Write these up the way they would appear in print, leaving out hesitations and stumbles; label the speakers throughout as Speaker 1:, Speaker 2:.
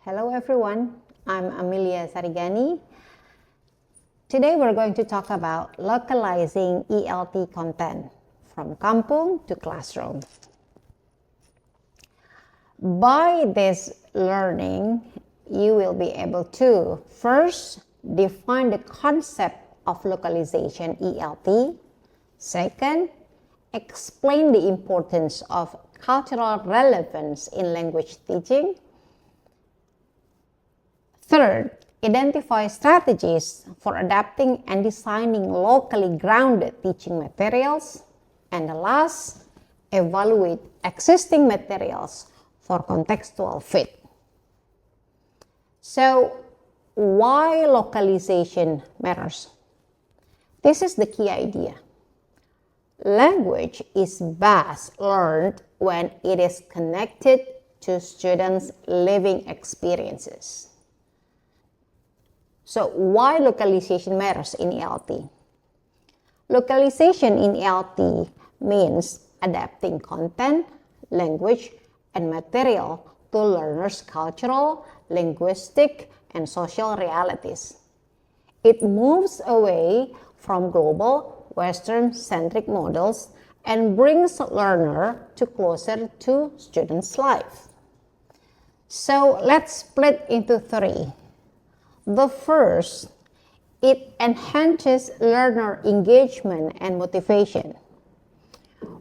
Speaker 1: Hello everyone, I'm Amelia Sarigani. Today we're going to talk about localizing ELT content from Kampung to classroom. By this learning, you will be able to first define the concept of localization ELT. Second, explain the importance of cultural relevance in language teaching. Third, identify strategies for adapting and designing locally grounded teaching materials. And the last, evaluate existing materials for contextual fit. So, why localization matters? This is the key idea. Language is best learned when it is connected to students' living experiences. So why localization matters in ELT? Localization in ELT means adapting content, language, and material to learners' cultural, linguistic, and social realities. It moves away from global, Western-centric models and brings learner to closer to students' life. So let's split into three. The first, it enhances learner engagement and motivation.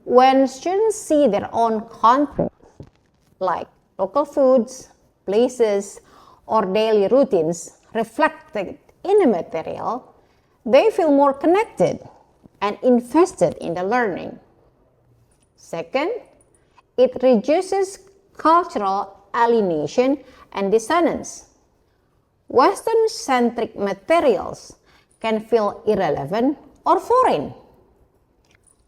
Speaker 1: When students see their own content, like local foods, places, or daily routines reflected in the material, they feel more connected and invested in the learning. Second, it reduces cultural alienation and dissonance. Western-centric materials can feel irrelevant or foreign.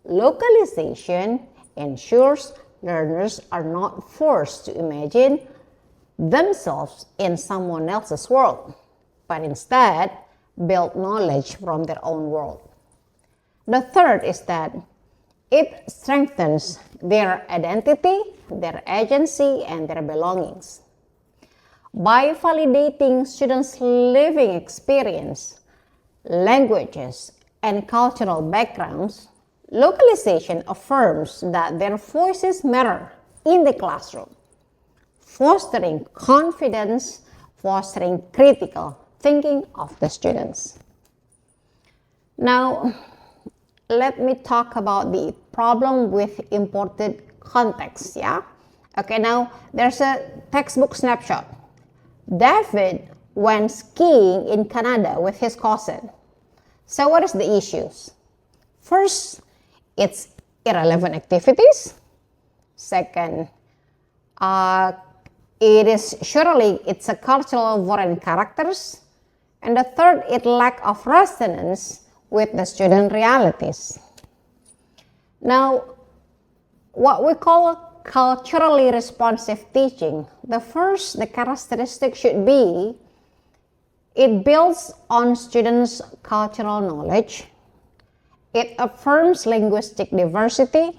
Speaker 1: Localization ensures learners are not forced to imagine themselves in someone else's world, but instead build knowledge from their own world. The third is that it strengthens their identity, their agency, and their belongings. By validating students' living experience, languages, and cultural backgrounds, localization affirms that their voices matter in the classroom, fostering confidence, fostering critical thinking of the students. Now, let me talk about the problem with imported context, yeah? Okay, now there's a textbook snapshot. David went skiing in Canada with his cousin. So what is the issues? First, it's irrelevant activities. Second, it's a cultural foreign characters. And the third, it lack of resonance with the student realities. Now, what we call culturally responsive teaching, the characteristic should be, it builds on students' cultural knowledge, it affirms linguistic diversity,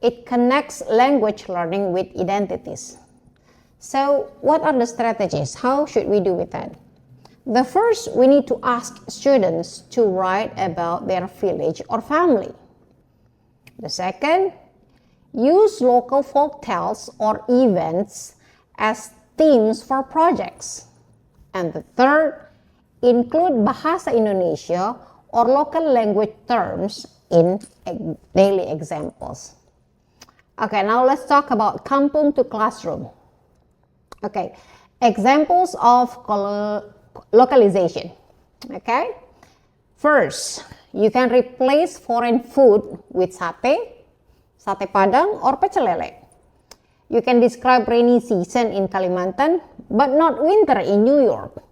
Speaker 1: it connects language learning with identities. So what are the strategies? How should we do with that? The first, we need to ask students to write about their village or family. The second, use local folk tales or events as themes for projects. And the third, include Bahasa Indonesia or local language terms in daily examples. Okay, now let's talk about Kampung to classroom. Okay, examples of localization. Okay, first, you can replace foreign food with sate padang, or pecel lele. You can describe rainy season in Kalimantan, but not winter in New York.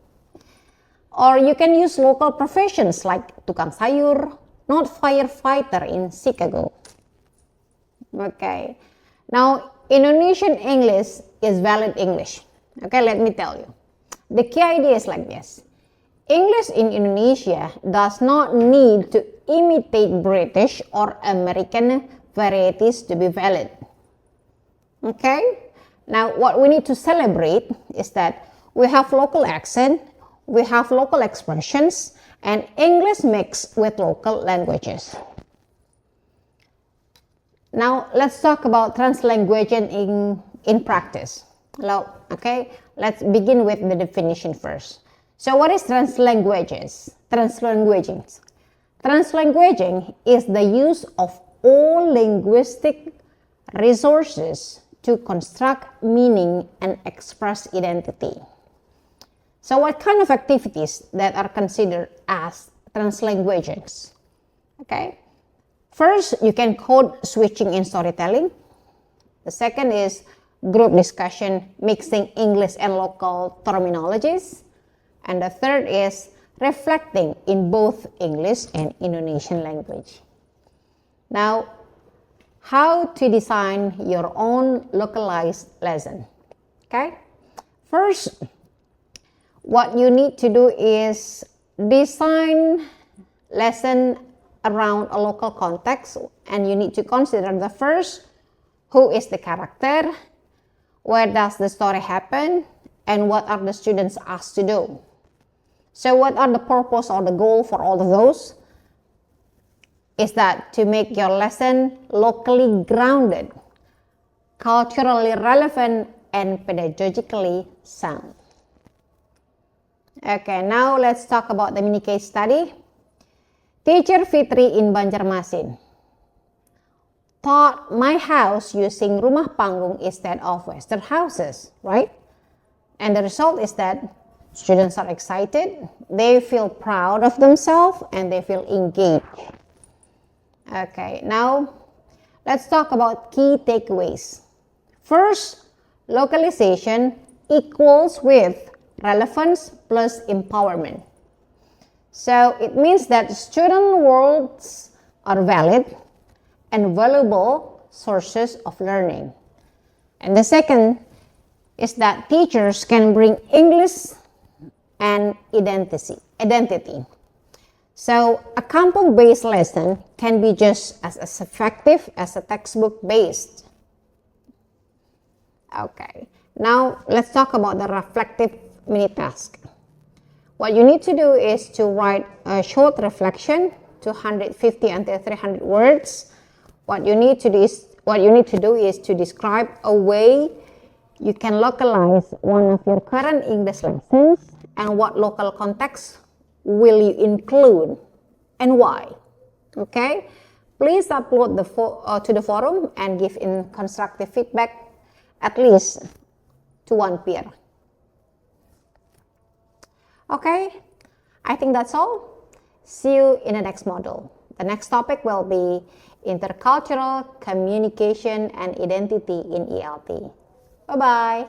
Speaker 1: Or you can use local professions like tukang sayur, not firefighter in Chicago. Okay, now Indonesian English is valid English. Okay, let me tell you. The key idea is like this. English in Indonesia does not need to imitate British or American varieties to be valid. Okay? Now, what we need to celebrate is that we have local accent, we have local expressions, and English mixed with local languages. Now, let's talk about translanguaging in practice. Okay, let's begin with the definition first. So what is translanguaging? Translanguaging is the use of all linguistic resources to construct meaning and express identity. So what kind of activities that are considered as translanguaging? Okay, first, you can code switching in storytelling. The second is group discussion, mixing English and local terminologies. And the third is reflecting in both English and Indonesian language. Now, how to design your own localized lesson. Okay, first, what you need to do is design lesson around a local context, and you need to consider the first, who is the character, where does the story happen, and what are the students asked to do. So what are the purpose or the goal for all of those? Is that to make your lesson locally grounded, culturally relevant, and pedagogically sound. Okay, now let's talk about the mini case study. Teacher Fitri in Banjarmasin taught my house using rumah panggung instead of Western houses, right? And the result is that students are excited, they feel proud of themselves, and they feel engaged. Okay, now let's talk about key takeaways. First, localization equals with relevance plus empowerment. So it means that student words are valid and valuable sources of learning. And the second is that teachers can bring English and identity. So a Kampung-based lesson can be just as effective as a textbook-based. Okay, now let's talk about the reflective mini task. What you need to do is to write a short reflection, 250 until 300 words. What you need to do is to describe a way you can localize one of your current English lessons, and what local context will you include and why. Okay, please upload to the forum and give in constructive feedback, at least to one peer. Okay, I think that's all. See you in the next module. The next topic will be intercultural communication and identity in ELT. Bye-bye.